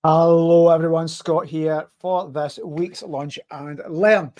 Hello everyone, Scott here for this week's Lunch and Learn.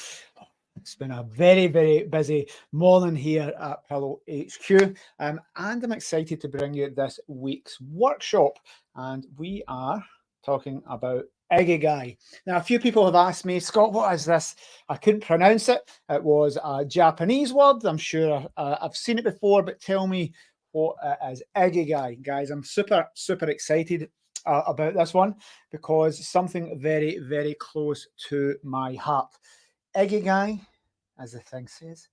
It's been a very busy morning here at Pillow HQ, and I'm excited to bring you this week's workshop. And we are talking about Ikigai. Now, a few people have asked me, Scott, what is this? I couldn't pronounce it. It was a Japanese word. I'm sure I've seen it before, but tell me what it is. Ikigai, guys. I'm super excited about this one because something very close to my heart. Ikigai, as the thing says,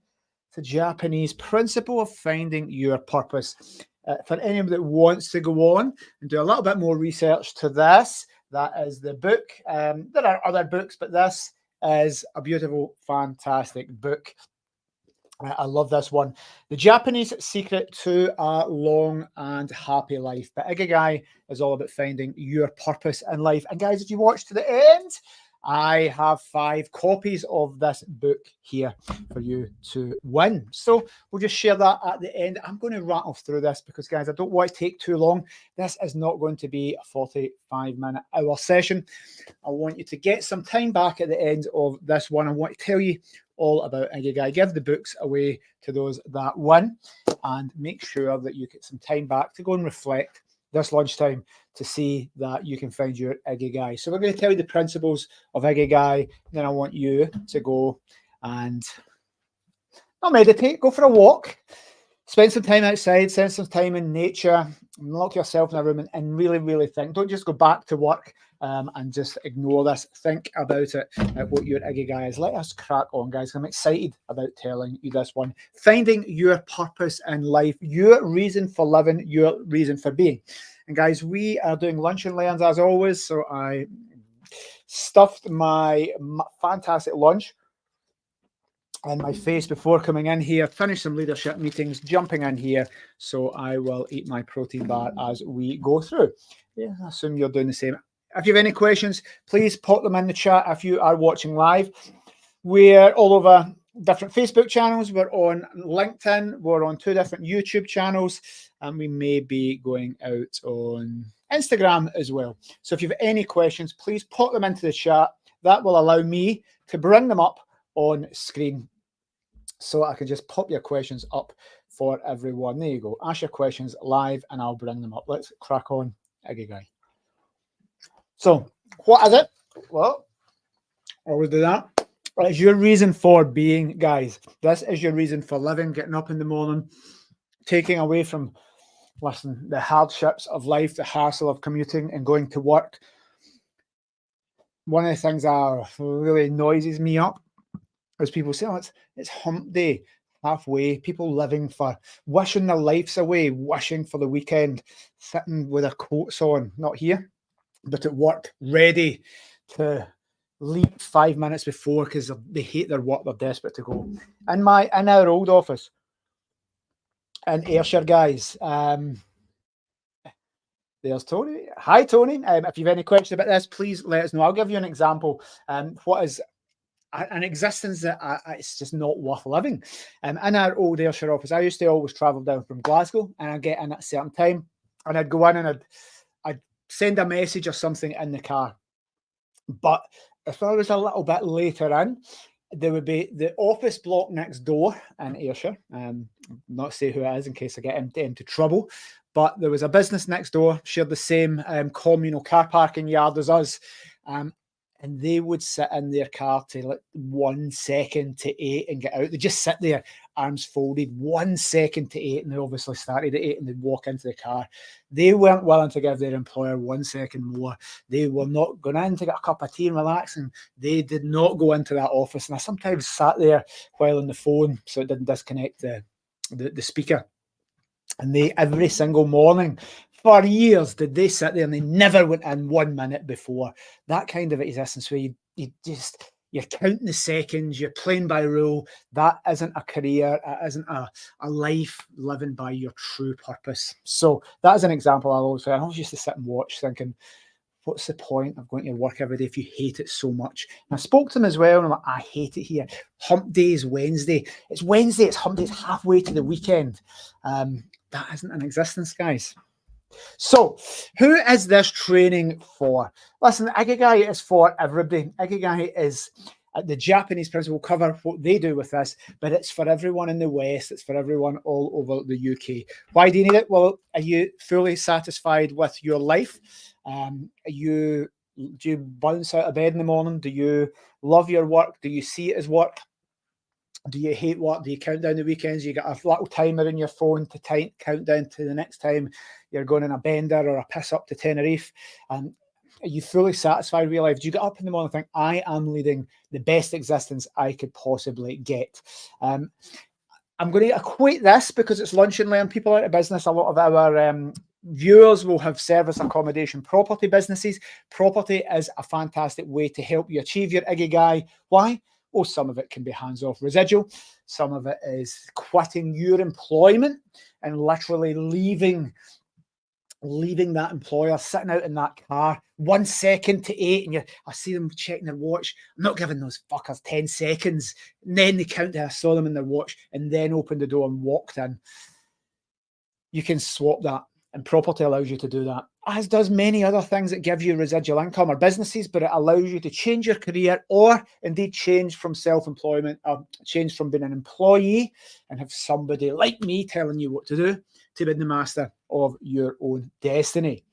it's a Japanese principle of finding your purpose. For anyone that wants to go on and do a little bit more research to this, that is the book. There are other books, but this is a beautiful, fantastic book. I love this one. The Japanese secret to a long and happy life. But Ikigai is all about finding your purpose in life. And guys, if you watch to the end, I have 5 copies of this book here for you to win. So we'll just share that at the end. I'm going to rattle through this because, guys, I don't want to take too long. This is not going to be a 45-minute hour session. I want you to get some time back at the end of this one. I want to tell you all about Ikigai. Give the books away to those that win and make sure that you get some time back to go and reflect this lunchtime to see that you can find your Ikigai. So we're going to tell you the principles of Ikigai. Then I want you to go and not meditate, go for a walk, spend some time outside, spend some time in nature, lock yourself in a room and really think. Don't just go back to work and just ignore this. Think about it, what your Ikigai is. Let us crack on, guys. I'm excited about telling you this one. Finding your purpose in life, your reason for living, your reason for being. And guys, we are doing lunch and learns as always. So I stuffed my fantastic lunch in my face before coming in here, finished some leadership meetings, jumping in here. So I will eat my protein bar as we go through. Yeah, I assume you're doing the same. If you have any questions, please pop them in the chat if you are watching live. We're all over different Facebook channels. We're on LinkedIn. We're on 2 different YouTube channels. And we may be going out on Instagram as well. So if you have any questions, please pop them into the chat. That will allow me to bring them up on screen. So I can just pop your questions up for everyone. There you go. Ask your questions live and I'll bring them up. Let's crack on. Ikigai. So, what is it? Well, always do that. It's your reason for being, guys. This is your reason for living, getting up in the morning, taking away from, listen, the hardships of life, the hassle of commuting and going to work. One of the things that really noises me up is people say, oh, it's hump day, halfway, people living for, wishing their lives away, wishing for the weekend, sitting with their coats on, not here, but at work, ready to leave 5 minutes before because they hate their work, they're desperate to go. In our old office in Ayrshire, guys, there's Tony. Hi, Tony. If you have any questions about this, please let us know. I'll give you an example. What is an existence that it's just not worth living. In our old Ayrshire office, I used to always travel down from Glasgow and I'd get in at a certain time and I'd go in and I'd send a message or something in the car. But if I was a little bit later in, there would be the office block next door in Ayrshire. Not say who it is in case I get into trouble. But there was a business next door, shared the same communal car parking yard as us. And they would sit in their car till like 1 second to 8 and get out. They just sit there, arms folded, 1 second to 8, and they obviously started at 8 and they'd walk into the car. They weren't willing to give their employer 1 second more. They were not going in to get a cup of tea and relax, and they did not go into that office. And I sometimes sat there while on the phone so it didn't disconnect the speaker. And they, every single morning, for years, did they sit there and they never went in 1 minute before. That kind of existence where you're counting the seconds, you're playing by rule. That isn't a career. It isn't a life living by your true purpose. So that is an example I always say. I always used to sit and watch thinking, what's the point of going to work every day if you hate it so much? And I spoke to him as well, and I'm like, I hate it here. Hump day is Wednesday. It's Wednesday, it's hump day, it's halfway to the weekend. That isn't an existence, guys. So, who is this training for? Listen, Ikigai is for everybody. Ikigai is the Japanese principle cover what they do with this, but it's for everyone in the West. It's for everyone all over the UK. Why do you need it? Well, are you fully satisfied with your life? Do you bounce out of bed in the morning? Do you love your work? Do you see it as work? Do you hate work? Do you count down the weekends? You got a little timer in your phone to count down to the next time you're going on a bender or a piss up to Tenerife? Are you fully satisfied with your life? Do you get up in the morning and think, I am leading the best existence I could possibly get? I'm going to equate this because it's lunch and learn people out of business. A lot of our viewers will have service accommodation property businesses. Property is a fantastic way to help you achieve your Ikigai. Why? Well, some of it can be hands-off residual. Some of it is quitting your employment and literally leaving that employer, sitting out in that car 1 second to 8, and I see them checking their watch. I'm not giving those fuckers 10 seconds. And then they count I saw them in their watch and then opened the door and walked in. You can swap that, and property allows you to do that, as does many other things that give you residual income or businesses, but it allows you to change your career or indeed change from self-employment, change from being an employee and have somebody like me telling you what to do to be the master of your own destiny.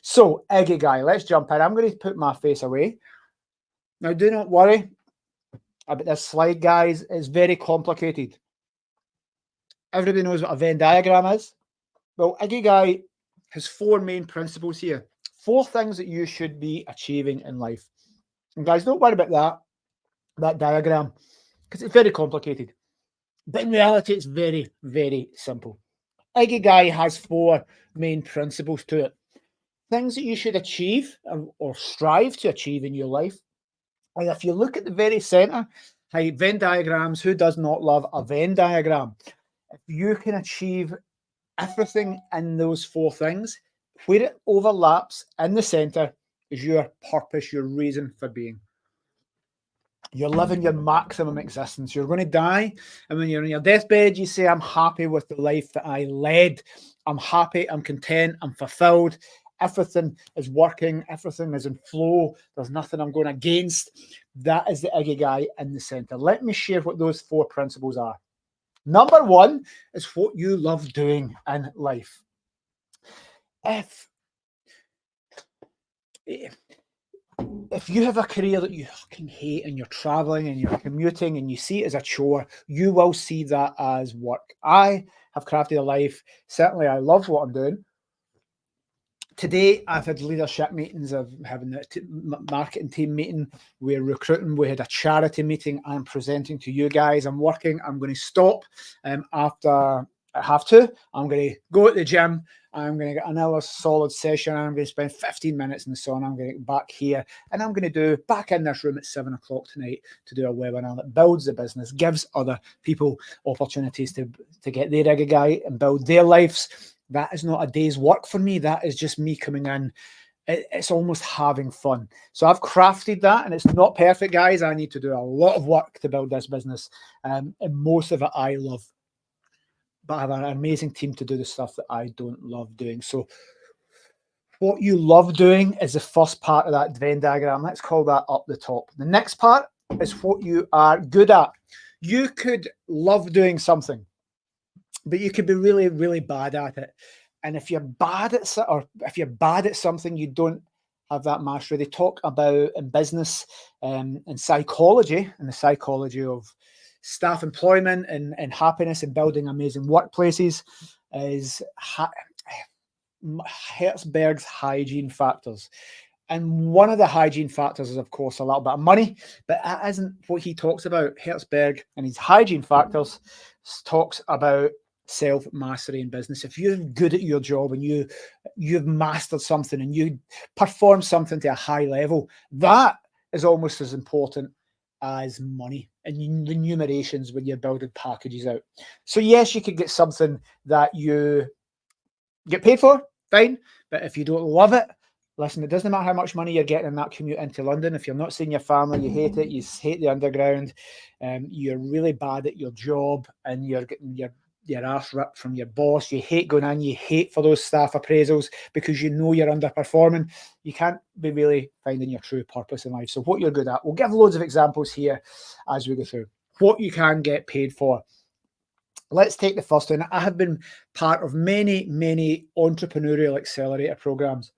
So, Ikigai, let's jump in. I'm going to put my face away. Now, do not worry about this slide, guys. It's very complicated. Everybody knows what a Venn diagram is. Well, Ikigai has 4 main principles here. 4 things that you should be achieving in life. And guys, don't worry about that diagram, because it's very complicated. But in reality, it's very, very simple. Ikigai has 4 main principles to it. Things that you should achieve or strive to achieve in your life. And if you look at the very center, Venn diagrams, who does not love a Venn diagram? If you can achieve everything in those 4 things, where it overlaps in the center is your purpose, your reason for being. You're living your maximum existence. You're going to die, and when you're on your deathbed, you say, I'm happy with the life that I led. I'm happy, I'm content, I'm fulfilled. Everything is working, everything is in flow. There's nothing I'm going against. That is the Ikigai in the center. Let me share what those 4 principles are. Number 1 is what you love doing in life. If you have a career that you fucking hate and you're traveling and you're commuting and you see it as a chore, you will see that as work. I have crafted a life. Certainly, I love what I'm doing. Today, I've had leadership meetings. I'm having a marketing team meeting. We're recruiting. We had a charity meeting. I'm presenting to you guys. I'm working. I'm going to stop after I have to. I'm going to go at the gym. I'm going to get another solid session. I'm going to spend 15 minutes in the sauna. I'm going to get back here. And I'm going to do back in this room at 7 o'clock tonight to do a webinar that builds the business, gives other people opportunities to get their Ikigai and build their lives. That is not a day's work for me. That is just me coming in. It's almost having fun. So I've crafted that, and it's not perfect, guys. I need to do a lot of work to build this business. And most of it I love. But I have an amazing team to do the stuff that I don't love doing. So what you love doing is the first part of that Venn diagram. Let's call that up the top. The next part is what you are good at. You could love doing something, but you could be really, really bad at it. And if you're bad at something, you don't have that mastery. They talk about in business and psychology, and the psychology of staff employment and happiness and building amazing workplaces is Hertzberg's hygiene factors. And one of the hygiene factors is, of course, a little bit of money, but that isn't what he talks about. Hertzberg and his hygiene factors talks about self-mastery in business. If you're good at your job and you've mastered something and you perform something to a high level, that is almost as important as money and remunerations when you're building packages out. So yes, you could get something that you get paid for, fine, but if you don't love it, listen, it doesn't matter how much money you're getting in that commute into London. If you're not seeing your family, you hate it, you hate the underground, you're really bad at your job, and you're your arse ripped from your boss, you hate going in, you hate for those staff appraisals because you know you're underperforming, you can't be really finding your true purpose in life. So what you're good at, we'll give loads of examples here as we go through. What you can get paid for. Let's take the first one. I have been part of many, many entrepreneurial accelerator programs.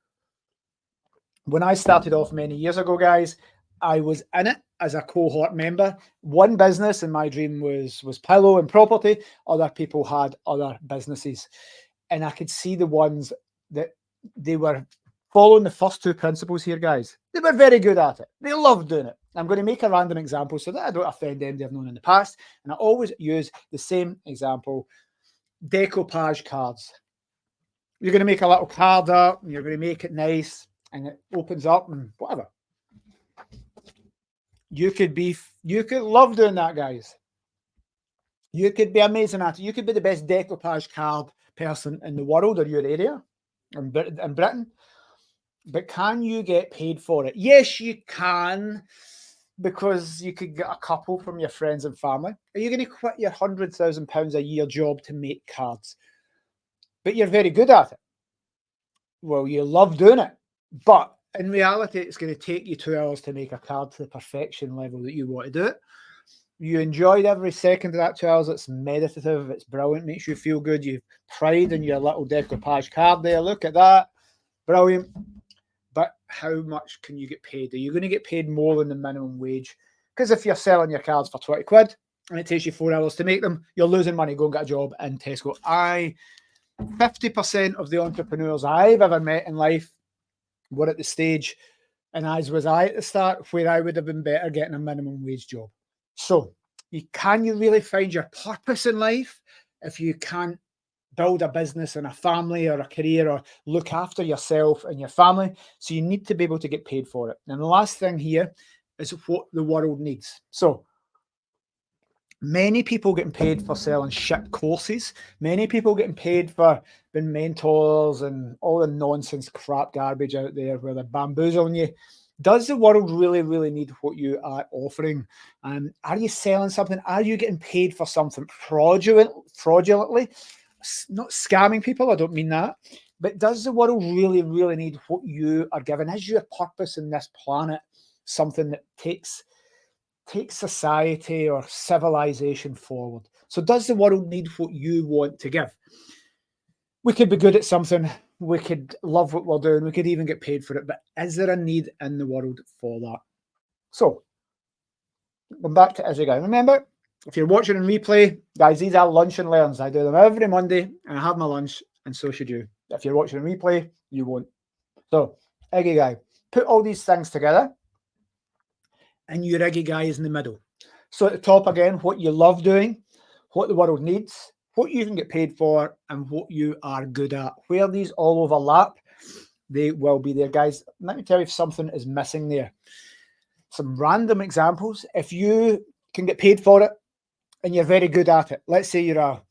When I started off many years ago, guys, I was in it as a cohort member. One business, and my dream was pillow and property. Other people had other businesses. And I could see the ones that they were following the first two principles here, guys. They were very good at it. They loved doing it. I'm going to make a random example so that I don't offend anybody I've known in the past. And I always use the same example. Decoupage cards. You're going to make a little card up, and you're going to make it nice, and it opens up and whatever. You could love doing that, guys. You could be amazing at it. You could be the best decoupage card person in the world or your area in Britain. But can you get paid for it? Yes, you can, because you could get a couple from your friends and family. Are you going to quit your £100,000 a year job to make cards? But you're very good at it. Well, you love doing it. But in reality, it's going to take you 2 hours to make a card to the perfection level that you want to do it. You enjoyed every second of that 2 hours. It's meditative. It's brilliant. Makes you feel good. You've pride in your little decoupage card there. Look at that. Brilliant. But how much can you get paid? Are you going to get paid more than the minimum wage? Because if you're selling your cards for 20 quid and it takes you 4 hours to make them, you're losing money. Go and get a job in Tesco. 50% of the entrepreneurs I've ever met in life were at the stage, and as was I at the start, where I would have been better getting a minimum wage job. So can you really find your purpose in life if you can't build a business and a family or a career or look after yourself and your family? So you need to be able to get paid for it. And the last thing here is what the world needs. So many people getting paid for selling shit courses. Many people getting paid for being mentors and all the nonsense crap garbage out there where they're bamboozling you. Does the world really, really need what you are offering? Are you selling something? Are you getting paid for something fraudulently? Not scamming people, I don't mean that. But does the world really, really need what you are giving? Is your purpose in this planet something that takes society or civilization forward? So does the world need what you want to give? We could be good at something. We could love what we're doing. We could even get paid for it. But is there a need in the world for that? So going back to Ikigai. Remember, if you're watching in replay, guys, these are lunch and learns. I do them every Monday and I have my lunch, and so should you. If you're watching in replay, you won't. So Ikigai. Put all these things together, and your Ikigai is in the middle. So at the top again, what you love doing, what the world needs, what you can get paid for, and what you are good at. Where these all overlap, they will be there, guys. Let me tell you if something is missing there. Some random examples. If you can get paid for it and you're very good at it, let's say you're a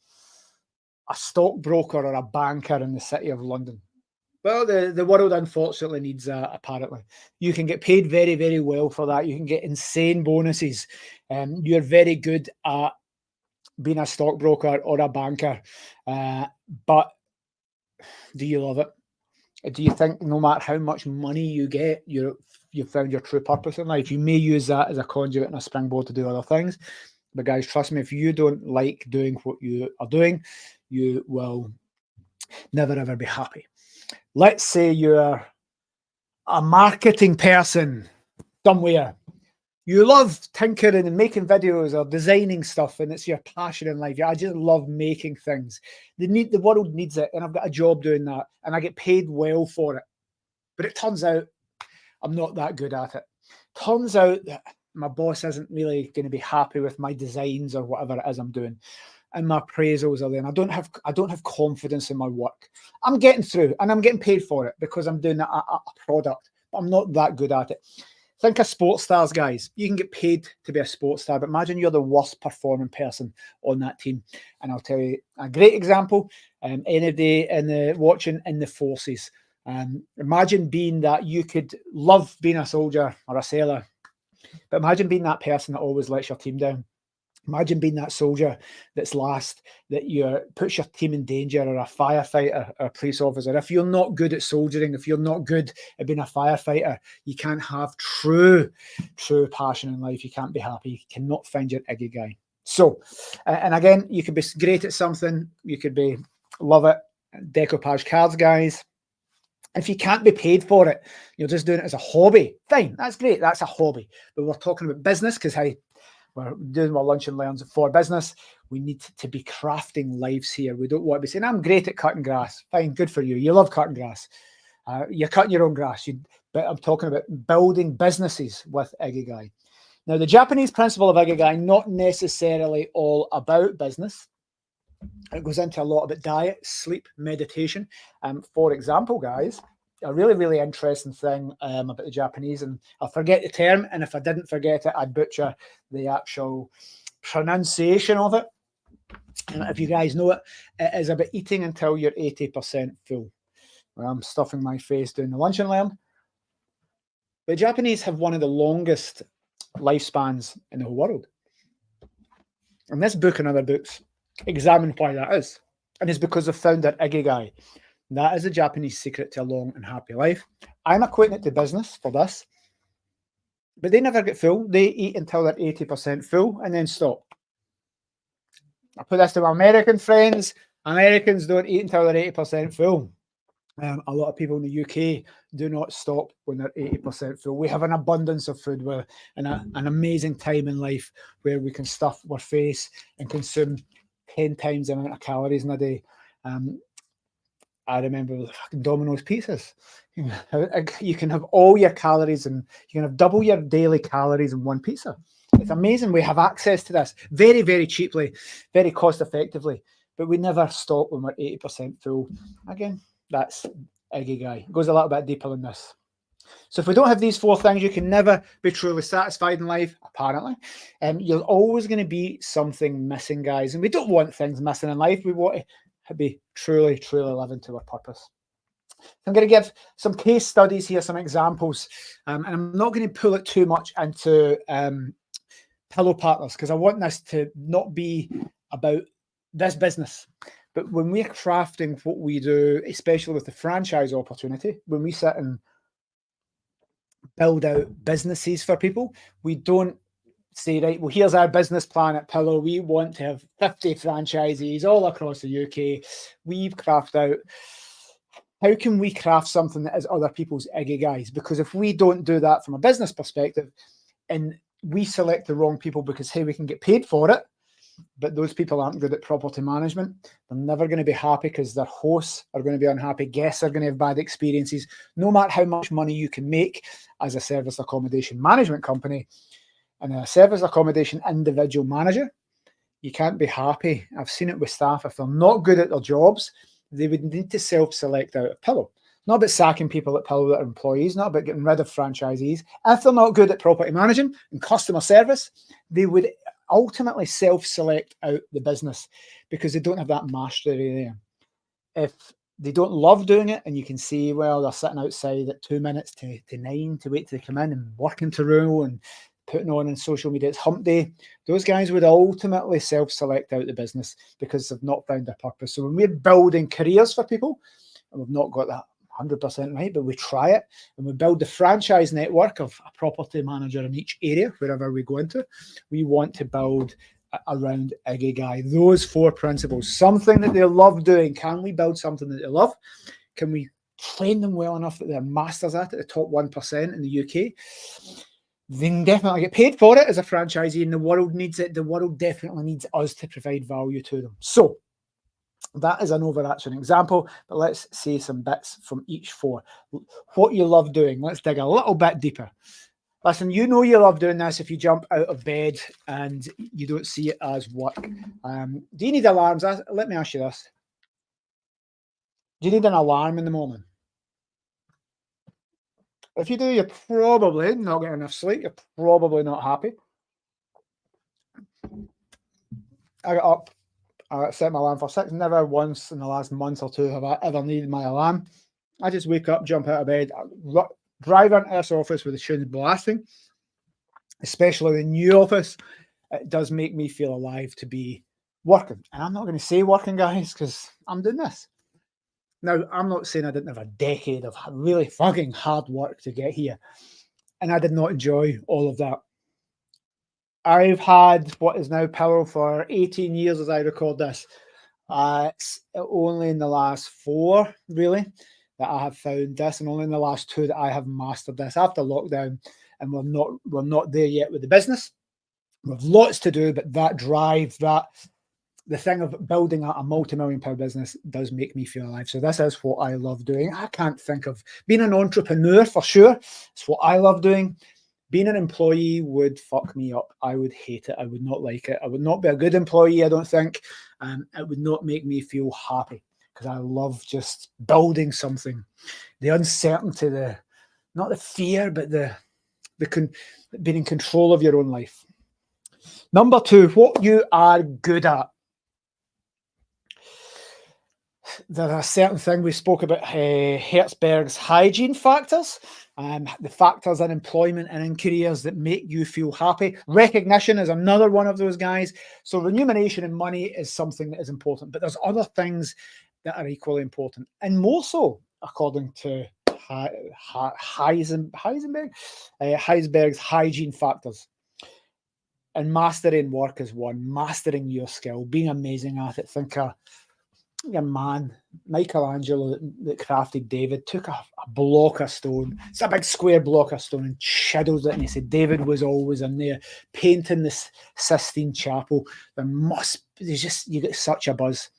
stockbroker or a banker in the city of London. Well, the world unfortunately needs that, apparently. You can get paid very, very well for that. You can get insane bonuses. You're very good at being a stockbroker or a banker. But do you love it? Do you think no matter how much money you get, you've found your true purpose in life? You may use that as a conduit and a springboard to do other things. But guys, trust me, if you don't like doing what you are doing, you will never, ever be happy. Let's say you're a marketing person somewhere. You love tinkering and making videos or designing stuff, and it's your passion in life. I just love making things. The world needs it, and I've got a job doing that, and I get paid well for it. But it turns out I'm not that good at it. Turns out that my boss isn't really going to be happy with my designs or whatever it is I'm doing, and my appraisals are there. And I don't have confidence in my work. I'm getting through, and I'm getting paid for it because I'm doing a product, but I'm not that good at it. Think of sports stars, guys. You can get paid to be a sports star, but imagine you're the worst performing person on that team. And I'll tell you a great example. Anybody watching in the forces. Imagine being that. You could love being a soldier or a sailor, but imagine being that person that always lets your team down. Imagine being that soldier that's last, that puts your team in danger, or a firefighter or a police officer. If you're not good at soldiering, if you're not good at being a firefighter, you can't have true passion in life. You can't be happy. You cannot find your Ikigai. So, and again, you could be great at something. You could love it. Decoupage cards, guys. If you can't be paid for it, you're just doing it as a hobby. Fine, that's great. That's a hobby. But we're talking about business, because we're doing our lunch and learns for business. We need to be crafting lives here. We don't want to be saying, I'm great at cutting grass. Fine, good for you. You love cutting grass. You're cutting your own grass. But I'm talking about building businesses with Ikigai. Now, the Japanese principle of Ikigai, not necessarily all about business. It goes into a lot about diet, sleep, meditation. For example, guys, a really, really interesting thing about the Japanese, and I'll forget the term, and if I didn't forget it, I'd butcher the actual pronunciation of it. And if you guys know it, it is about eating until you're 80% full. Well, I'm stuffing my face doing the lunch and learn. The Japanese have one of the longest lifespans in the whole world. And this book and other books examine why that is. And it's because they've found their Ikigai. That is the Japanese secret to a long and happy life. I'm equating it to business for this. But they never get full. They eat until they're 80% full and then stop. I put this to my American friends. Americans don't eat until they're 80% full. A lot of people in the UK do not stop when they're 80% full. We have an abundance of food, and an amazing time in life where we can stuff our face and consume 10 times the amount of calories in a day. I remember the fucking Domino's pizzas. You can have all your calories, and you can have double your daily calories in one pizza. It's amazing. We have access to this very, very cheaply, very cost effectively, but we never stop when we're 80% full. Again, that's Ikigai. It goes a little bit deeper than this. So if we don't have these four things, you can never be truly satisfied in life, apparently. You're always going to be something missing, guys. And we don't want things missing in life. We want to be truly, truly living to our purpose. I'm going to give some case studies here, some examples. And I'm not going to pull it too much into pillow partners, because I want this to not be about this business. But when we're crafting what we do, especially with the franchise opportunity, when we sit and build out businesses for people, we don't say, right, well, here's our business plan at Pillow. We want to have 50 franchisees all across the UK. We've crafted out, how can we craft something that is other people's Ikigais? Because if we don't do that from a business perspective, and we select the wrong people because, hey, we can get paid for it, but those people aren't good at property management, they're never going to be happy, because their hosts are going to be unhappy, guests are going to have bad experiences. No matter how much money you can make as a service accommodation management company and a service accommodation individual manager, you can't be happy. I've seen it with staff. If they're not good at their jobs, they would need to self-select out of Pillow. Not about sacking people at Pillow that are employees, not about getting rid of franchisees. If they're not good at property managing and customer service, they would ultimately self-select out the business, because they don't have that mastery there. If they don't love doing it, and you can see, well, they're sitting outside at 2 minutes to 9 to wait till they come in, and working to rule and putting on social media, it's hump day, those guys would ultimately self-select out the business because they've not found their purpose. So when we're building careers for people, and we've not got that 100% right, but we try it, and we build the franchise network of a property manager in each area, wherever we go into, we want to build around Ikigai, those four principles, something that they love doing. Can we build something that they love? Can we train them well enough that they're masters at it, the top 1% in the UK? They can definitely get paid for it as a franchisee, and the world needs it. The world definitely needs us to provide value to them. So that is an overarching example, but let's see some bits from each four. What you love doing. Let's dig a little bit deeper. Listen, you know you love doing this if you jump out of bed and you don't see it as work. Do you need alarms? Let me ask you this. Do you need an alarm in the morning? If you do, you're probably not getting enough sleep. You're probably not happy. I got up. I set my alarm for 6. Never once in the last month or two have I ever needed my alarm. I just wake up, jump out of bed, drive into this office with the tunes blasting, especially the new office. it does make me feel alive to be working. And I'm not going to say working, guys, because I'm doing this. Now, I'm not saying I didn't have a decade of really fucking hard work to get here, and I did not enjoy all of that. I've had what is now Pillow for 18 years as I record this. It's only in the last 4, really, that I have found this, and only in the last 2 that I have mastered this after lockdown. And we're not there yet with the business. We've lots to do, but that drive, the thing of building a multi-million-pound business does make me feel alive. So this is what I love doing. I can't think of being an entrepreneur for sure. It's what I love doing. Being an employee would fuck me up. I would hate it. I would not like it. I would not be a good employee, I don't think. It would not make me feel happy because I love just building something. The uncertainty, not the fear, but being in control of your own life. Number 2, what you are good at. There's a certain thing we spoke about, Hertzberg's hygiene factors, the factors in employment and in careers that make you feel happy. Recognition is another one of those guys. So remuneration and money is something that is important, but there's other things that are equally important, and more so, according to Heisberg's hygiene factors. And mastering work is one. Mastering your skill, being amazing at it. Think your man, Michelangelo, that crafted David, took a block of stone. It's a big square block of stone and chiseled it. And he said David was always in there painting this Sistine Chapel. You get such a buzz.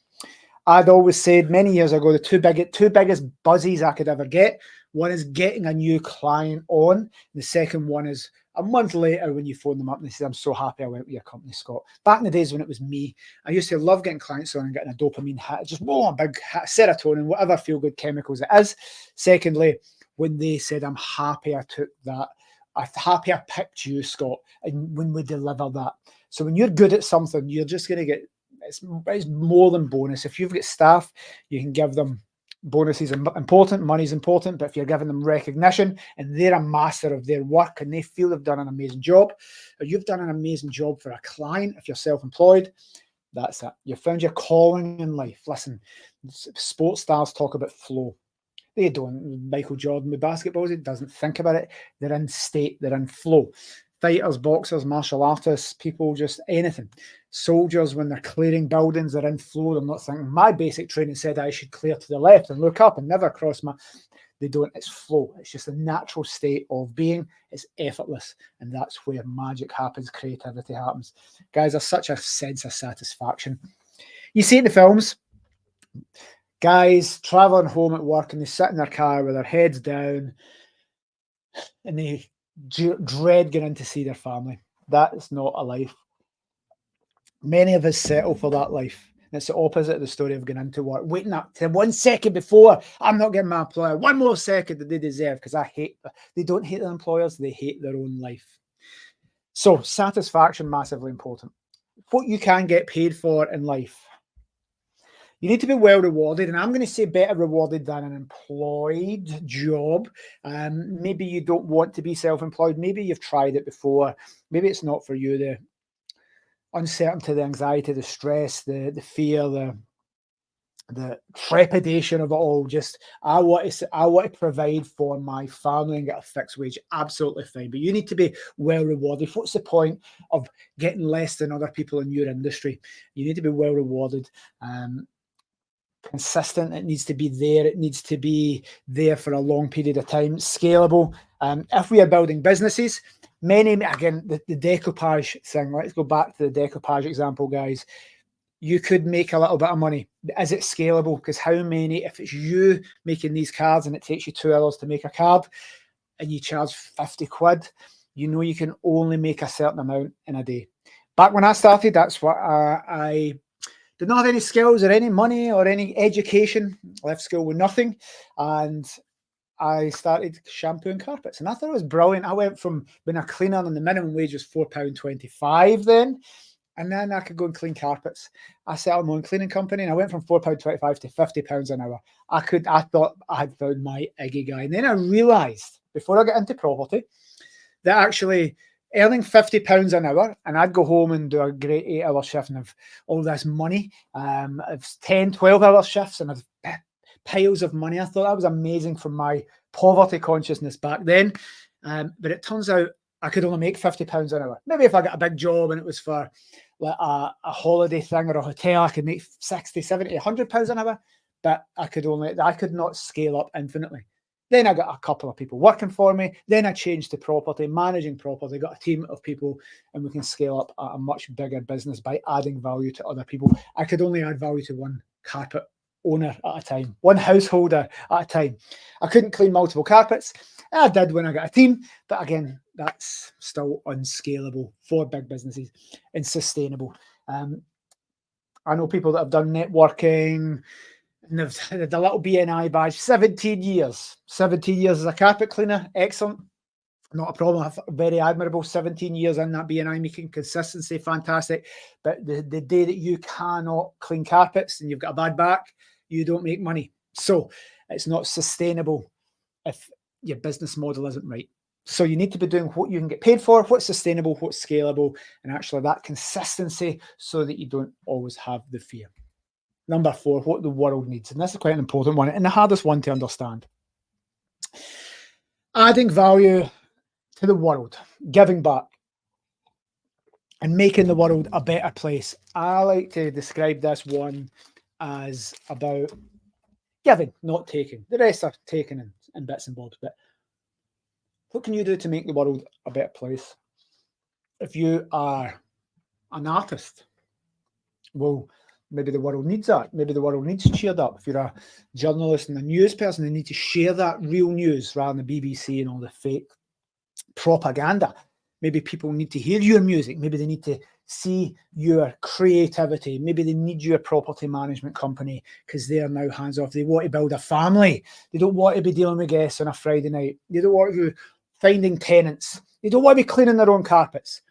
I'd always said many years ago, the two biggest buzzies I could ever get. One is getting a new client on. The second one is a month later when you phone them up and they say, I'm so happy I went with your company, Scott. Back in the days when it was me, I used to love getting clients on and getting a dopamine hit, just a big hit, serotonin, whatever feel-good chemicals it is. Secondly, when they said, I'm happy I took that, I'm happy I picked you, Scott, and when we deliver that. So when you're good at something, you're just going to get, it's more than bonus. If you've got staff, you can give them bonuses are important, money's important, but if you're giving them recognition and they're a master of their work and they feel they've done an amazing job, or you've done an amazing job for a client, if you're self-employed, that's it. You found your calling in life. Listen, sports stars talk about flow. They don't. Michael Jordan with basketball, he doesn't think about it. They're in state, they're in flow. Fighters, boxers, martial artists, people, just anything. Soldiers, when they're clearing buildings, they're in flow. They're not thinking, my basic training said I should clear to the left and look up and never cross my... They don't. It's flow. It's just a natural state of being. It's effortless. And that's where magic happens, creativity happens. Guys, there's such a sense of satisfaction. You see it in the films. Guys traveling home at work and they sit in their car with their heads down and they dread getting in to see their family. That is not a life. Many of us settle for that life. And it's the opposite of the story of going into work, waiting up to 1 second before, I'm not getting my employer 1 more second that they deserve, because they don't hate their employers, they hate their own life. So satisfaction, massively important. What you can get paid for in life. You need to be well rewarded, and I'm going to say better rewarded than an employed job. Maybe you don't want to be self-employed. Maybe you've tried it before. Maybe it's not for you. The uncertainty, the anxiety, the stress, the fear, the trepidation of it all. Just I want to provide for my family and get a fixed wage. Absolutely fine, but you need to be well rewarded. What's the point of getting less than other people in your industry? You need to be well rewarded. Consistent. It needs to be there. It needs to be there for a long period of time. Scalable. If we are building businesses, again, the decoupage thing. Let's go back to the decoupage example, guys. You could make a little bit of money. Is it scalable? Because how many, if it's you making these cards and it takes you 2 hours to make a card and you charge 50 quid, you know you can only make a certain amount in a day. Back when I started, that's what I did not have any skills or any money or any education. Left school with nothing. And I started shampooing carpets. And I thought it was brilliant. I went from being a cleaner and the minimum wage was £4.25 then. And then I could go and clean carpets. I set up my own cleaning company and I went from £4.25 to £50 an hour. I thought I had found my Ikigai. And then I realized, before I got into property, that actually earning £50 an hour, and I'd go home and do a great 8-hour shift and have all this money. It's 10, 12-hour shifts and I've piles of money. I thought that was amazing from my poverty consciousness back then. But it turns out I could only make £50 an hour. Maybe if I got a big job and it was for like a holiday thing or a hotel, I could make 60, 70, £100 an hour. But I could not scale up infinitely. Then I got a couple of people working for me. Then I changed to property, managing property, got a team of people, and we can scale up a much bigger business by adding value to other people. I could only add value to one carpet owner at a time, one householder at a time. I couldn't clean multiple carpets. I did when I got a team, but again, that's still unscalable for big businesses and sustainable. I know people that have done networking, and they've had a little BNI badge, 17 years. 17 years as a carpet cleaner, excellent. Not a problem. Very admirable. 17 years in that BNI, making consistency, fantastic. But the day that you cannot clean carpets and you've got a bad back, you don't make money. So it's not sustainable if your business model isn't right. So you need to be doing what you can get paid for, what's sustainable, what's scalable, and actually that consistency so that you don't always have the fear. Number 4, what the world needs. And this is quite an important one and the hardest one to understand. Adding value to the world, giving back, and making the world a better place. I like to describe this one as about giving, not taking. The rest are taking in bits and bobs. But what can you do to make the world a better place? If you are an artist, well, maybe the world needs that. Maybe the world needs cheered up. If you're a journalist and a news person, they need to share that real news rather than the BBC and all the fake propaganda. Maybe people need to hear your music. Maybe they need to see your creativity. Maybe they need your property management company because they are now hands off. They want to build a family. They don't want to be dealing with guests on a Friday night. They don't want to be finding tenants. They don't want to be cleaning their own carpets.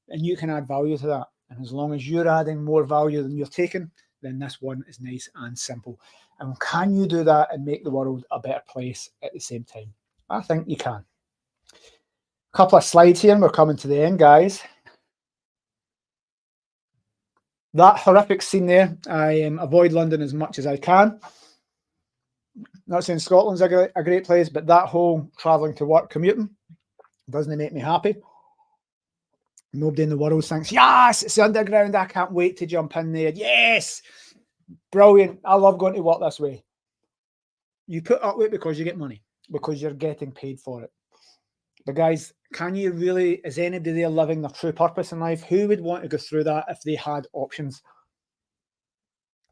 And you can add value to that. And as long as you're adding more value than you're taking, then this one is nice and simple. And can you do that and make the world a better place at the same time? I think you can. A couple of slides here and we're coming to the end, guys. That horrific scene there, I avoid London as much as I can. Not saying Scotland's a great place, but that whole travelling to work, commuting, doesn't make me happy. Nobody in the world thinks, yes, it's underground. I can't wait to jump in there. Yes, brilliant. I love going to work this way. You put up with it because you get money, because you're getting paid for it. But guys, can you really, is anybody there living their true purpose in life? Who would want to go through that if they had options?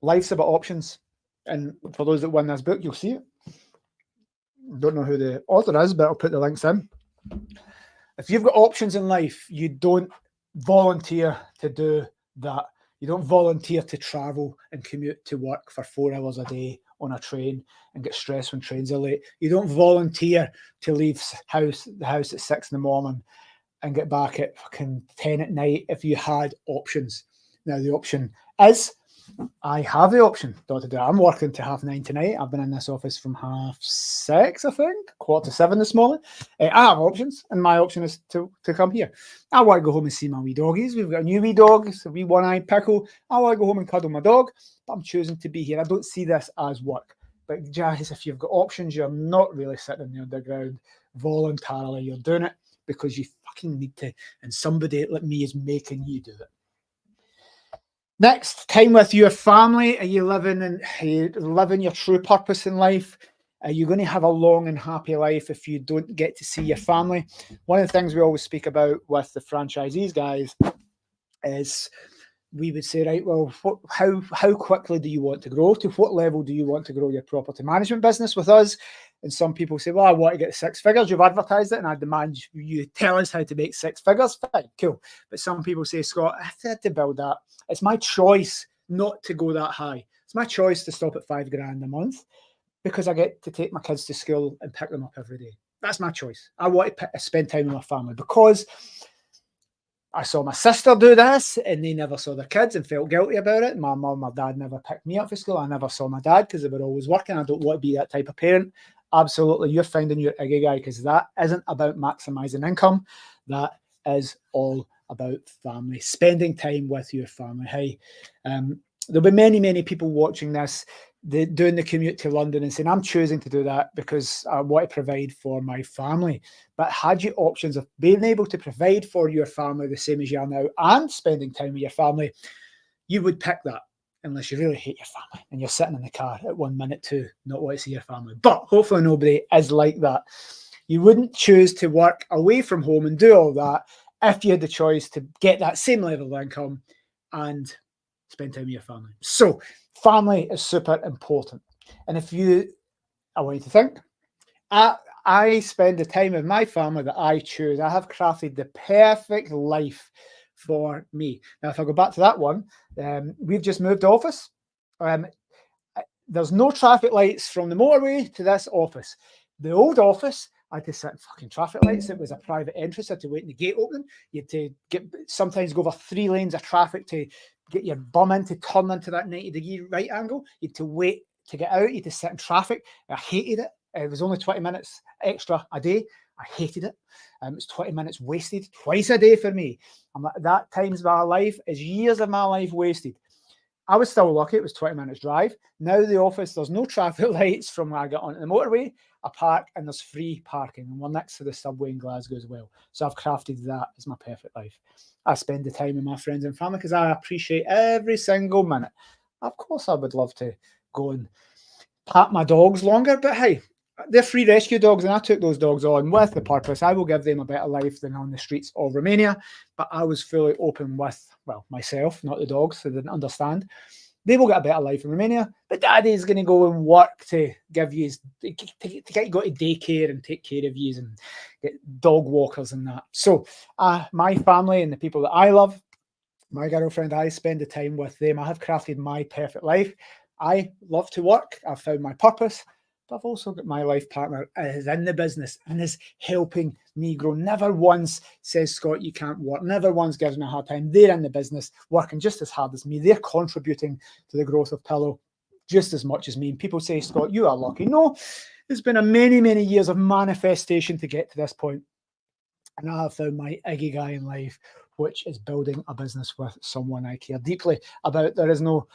Life's about options. And for those that win this book, you'll see it. Don't know who the author is, but I'll put the links in. If you've got options in life, you don't volunteer to do that. You don't volunteer to travel and commute to work for 4 hours a day on a train and get stressed when trains are late. You don't volunteer to leave the house at 6 in the morning and get back at fucking 10 at night if you had options. Now, the option is, I have the option. I'm working to 9:30 tonight. I've been in this office from 6:30, I think, 6:45 this morning. I have options, and my option is to come here. I want to go home and see my wee doggies. We've got a new wee dog, a wee one-eyed pickle. I want to go home and cuddle my dog, but I'm choosing to be here. I don't see this as work. But guys, if you've got options, you're not really sitting in the underground voluntarily. You're doing it because you fucking need to, and somebody like me is making you do it. Next, time with your family. Are you living your true purpose in life? Are you going to have a long and happy life if you don't get to see your family? One of the things we always speak about with the franchisees, guys, is we would say, right, well, how quickly do you want to grow? To what level do you want to grow your property management business with us? And some people say, well, I want to get 6 figures. You've advertised it and I demand you tell us how to make 6 figures. Fine, cool. But some people say, Scott, I had to build that. It's my choice not to go that high. It's my choice to stop at $5,000 a month because I get to take my kids to school and pick them up every day. That's my choice. I want to spend time with my family because I saw my sister do this and they never saw their kids and felt guilty about it. My mum, my dad never picked me up for school. I never saw my dad because they were always working. I don't want to be that type of parent. Absolutely, you're finding your Ikigai because that isn't about maximizing income. That is all about family, spending time with your family. Hey, there'll be many, many people watching this, doing the commute to London and saying, I'm choosing to do that because I want to provide for my family. But had you options of being able to provide for your family the same as you are now and spending time with your family, you would pick that, unless you really hate your family and you're sitting in the car at 1 minute to not want to see your family. But hopefully nobody is like that. You wouldn't choose to work away from home and do all that if you had the choice to get that same level of income and spend time with your family. So family is super important. And I want you to think, I spend the time with my family that I choose. I have crafted the perfect life for me. Now, if I go back to that one, we've just moved office. There's no traffic lights from the motorway to this office. The old office, I had to sit in fucking traffic lights. It was a private entrance. I had to wait in the gate opening. You had to sometimes go over 3 lanes of traffic to get your bum in to turn into that 90-degree right angle. You had to wait to get out. You had to sit in traffic. I hated it. It was only 20 minutes extra a day. I hated it. It was 20 minutes wasted twice a day for me. I'm like, that times my life is years of my life wasted. I was still lucky. It was 20 minutes drive. Now the office, there's no traffic lights from where I get onto the motorway. I park and there's free parking. And we're next to the subway in Glasgow as well. So I've crafted that as my perfect life. I spend the time with my friends and family because I appreciate every single minute. Of course, I would love to go and pat my dogs longer, but hey, they're free rescue dogs, and I took those dogs on with the purpose I will give them a better life than on the streets of Romania. But I was fully open with, well, myself, not the dogs, so they didn't understand. They will get a better life in Romania, but daddy's going to go and work to give you, to get you go to daycare and take care of you and get dog walkers and that. So my family and the people that I love, my girlfriend, I spend the time with them. I have crafted my perfect life. I love to work. I've found my purpose. But I've also got my life partner is in the business and is helping me grow. Never once says, Scott, you can't work. Never once gives me a hard time. They're in the business working just as hard as me. They're contributing to the growth of Pillow just as much as me. And people say, Scott, you are lucky. No, there's been a many, many years of manifestation to get to this point. And I have found my Ikigai in life, which is building a business with someone I care deeply about. There is no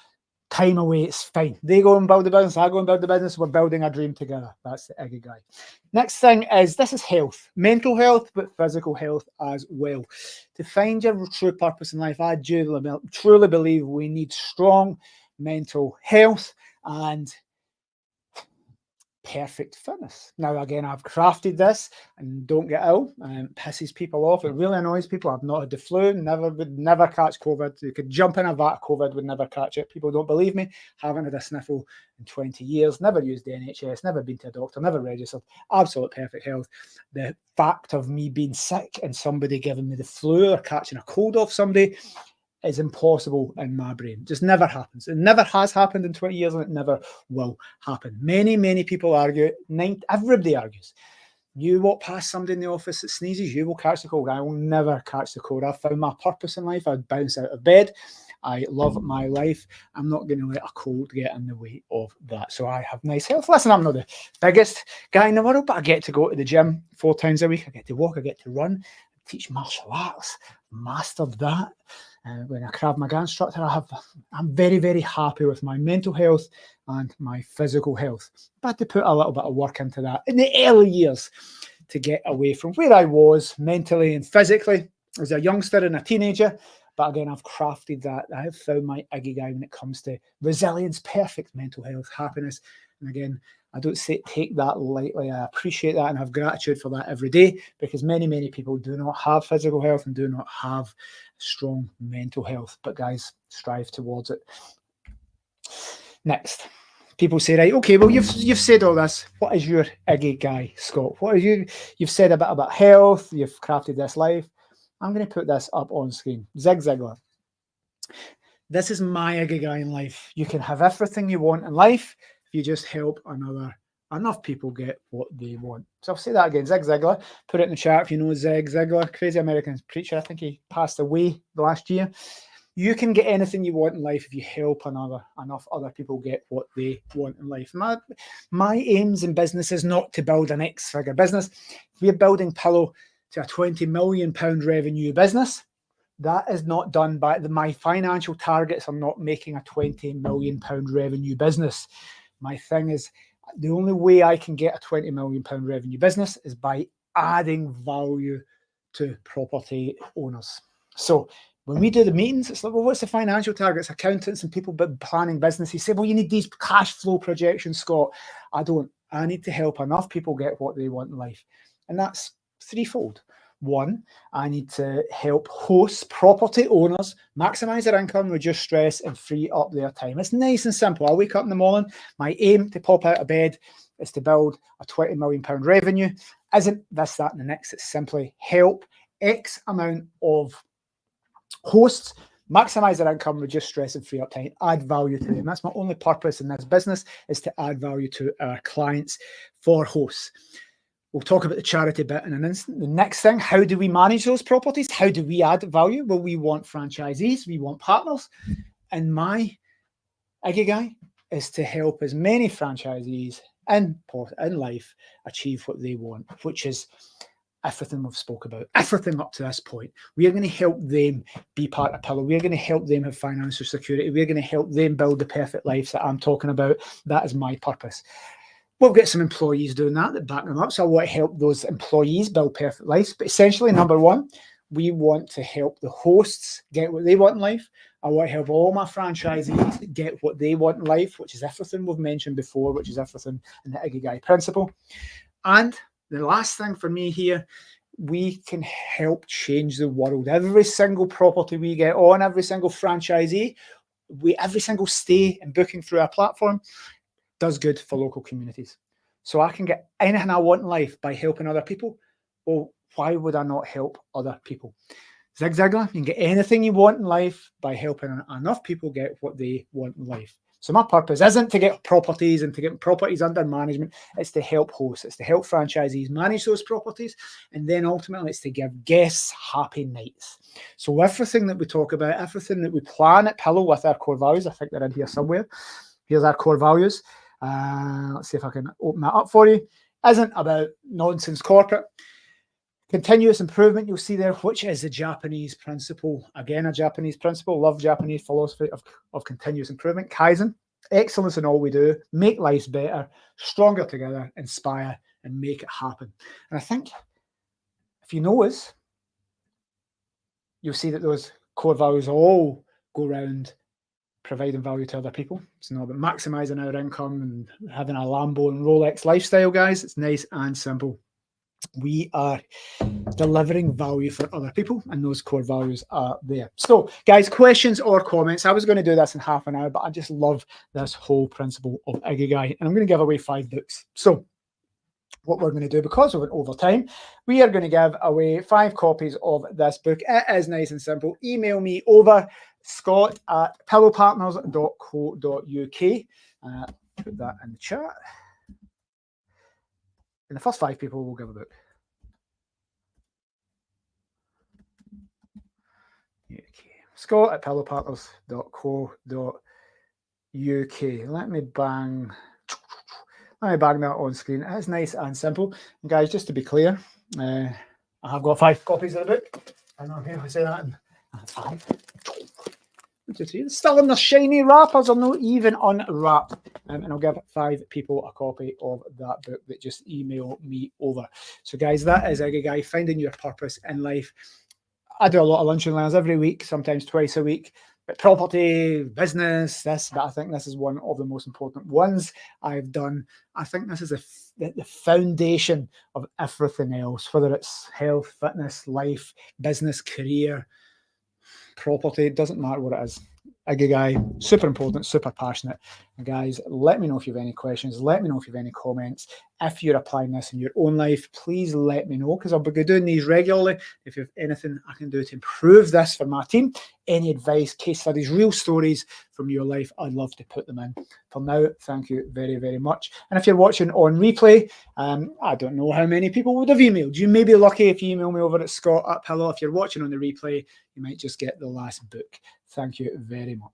time away, it's fine. They go and build the business, I go and build the business, we're building a dream together. That's the Ikigai. Next thing is, this is health, mental health, but physical health as well. To find your true purpose in life, I truly believe we need strong mental health and perfect fitness. Now, again, I've crafted this, and don't get ill. Pisses people off. It really annoys people. I've not had the flu. Would never catch COVID. You could jump in a vat of COVID, would never catch it. People don't believe me. Haven't had a sniffle in 20 years. Never used the NHS. Never been to a doctor. Never registered. Absolute perfect health. The fact of me being sick and somebody giving me the flu or catching a cold off somebody is impossible in my brain. Just never happens. It never has happened in 20 years, and it never will happen. Many, many people argue. Everybody argues. You walk past somebody in the office that sneezes, you will catch the cold. I will never catch the cold. I've found my purpose in life. I'd bounce out of bed. I love my life. I'm not going to let a cold get in the way of that. So I have nice health. Listen, I'm not the biggest guy in the world, but I get to go to the gym 4 times a week. I get to walk. I get to run. I teach martial arts. Mastered that. When I Krav Maga instructor, I'm very, very happy with my mental health and my physical health. I had to put a little bit of work into that in the early years to get away from where I was mentally and physically as a youngster and a teenager. But again, I've crafted that. I have found my Ikigai when it comes to resilience, perfect mental health, happiness. And again, I don't take that lightly. I appreciate that and have gratitude for that every day, because many, many people do not have physical health and do not have strong mental health. But guys, strive towards it. Next, people say, right, okay, well, you've said all this. What is your Ikigai, Scott? What are you've said a bit about health. You've crafted this life. I'm going to put this up on screen. Zig Ziglar. This is my Ikigai in life. You can have everything you want in life if you just help enough people get what they want. So I'll say that again. Zig Ziglar. Put it in the chat if you know Zig Ziglar, crazy American preacher. I think he passed away last year. You can get anything you want in life if you help enough other people get what they want in life. My aims in business is not to build an X-figure business. If we're building Pillow to a £20 million revenue business. That is not done by my financial targets are not making a £20 million revenue business. My thing is, the only way I can get a £20 million revenue business is by adding value to property owners. So when we do the meetings, it's like, well, what's the financial targets? Accountants and people planning businesses say, well, you need these cash flow projections, Scott. I don't. I need to help enough people get what they want in life. And that's threefold. One, I need to help hosts, property owners, maximize their income, reduce stress, and free up their time. It's nice and simple. I wake up in the morning. My aim to pop out of bed is to build a £20 million revenue. Isn't this, that, and the next. It's simply help X amount of hosts maximize their income, reduce stress, and free up time, add value to them. That's my only purpose in this business, is to add value to our clients for hosts. We'll talk about the charity bit in an instant. The next thing, how do we manage those properties? How do we add value? Well, we want franchisees, we want partners. And my Ikigai is to help as many franchisees in life achieve what they want, which is everything we've spoke about, everything up to this point. We are going to help them be part of Pillow. We're going to help them have financial security. We're going to help them build the perfect life that I'm talking about. That is my purpose. We'll get some employees doing that back them up. So I want to help those employees build perfect lives. But essentially, number one, we want to help the hosts get what they want in life. I want to help all my franchisees get what they want in life, which is everything we've mentioned before, which is everything in the Ikigai principle. And the last thing for me here, we can help change the world. Every single property we get on, every single franchisee, every single stay and booking through our platform does good for local communities. So I can get anything I want in life by helping other people. Well, why would I not help other people? Zig Ziglar, you can get anything you want in life by helping enough people get what they want in life. So my purpose isn't to get properties and to get properties under management. It's to help hosts. It's to help franchisees manage those properties. And then ultimately it's to give guests happy nights. So everything that we talk about, everything that we plan at Pillow with our core values, I think they're in here somewhere. Here's our core values. Let's see if I can open that up for you. Isn't about nonsense corporate. Continuous improvement, you'll see there, which is the Japanese principle. Again, a Japanese principle. Love Japanese philosophy of continuous improvement. Kaizen, excellence in all we do. Make lives better, stronger together, inspire, and make it happen. And I think if you know us, you'll see that those core values all go around providing value to other people. It's not about maximizing our income and having a Lambo and Rolex lifestyle, guys. It's nice and simple. We are delivering value for other people, and those core values are there. So, guys, questions or comments? I was going to do this in half an hour, but I just love this whole principle of Ikigai, and I'm going to give away 5 books. So, what we're going to do, because of it over time, we are going to give away 5 copies of this book. It is nice and simple. Email me over scott@pillowpartners.co.uk. Put that in the chat. And the first 5 people will give a book. Okay. Scott@pillowpartners.co.uk. Let me bang that on screen. It is nice and simple. And guys, just to be clear, I have got 5 copies of the book. I don't know if you say that. And 5. Still in the shiny wrappers, are not even unwrapped. And I'll give 5 people a copy of that book that just email me over. So guys, that is Ikigai, finding your purpose in life. I do a lot of lunch and learns every week, sometimes twice a week. But property, business, but I think this is one of the most important ones I've done. I think this is the foundation of everything else, whether it's health, fitness, life, business, career, property, it doesn't matter what it is. Ikigai, super important, super passionate. And guys, let me know if you have any questions. Let me know if you have any comments. If you're applying this in your own life, please let me know, because I'll be doing these regularly. If you have anything I can do to improve this for my team, any advice, case studies, real stories from your life, I'd love to put them in. For now, thank you very, very much. And if you're watching on replay, I don't know how many people would have emailed. You may be lucky if you email me over at Scott@Pillow. If you're watching on the replay, you might just get the last book. Thank you very much.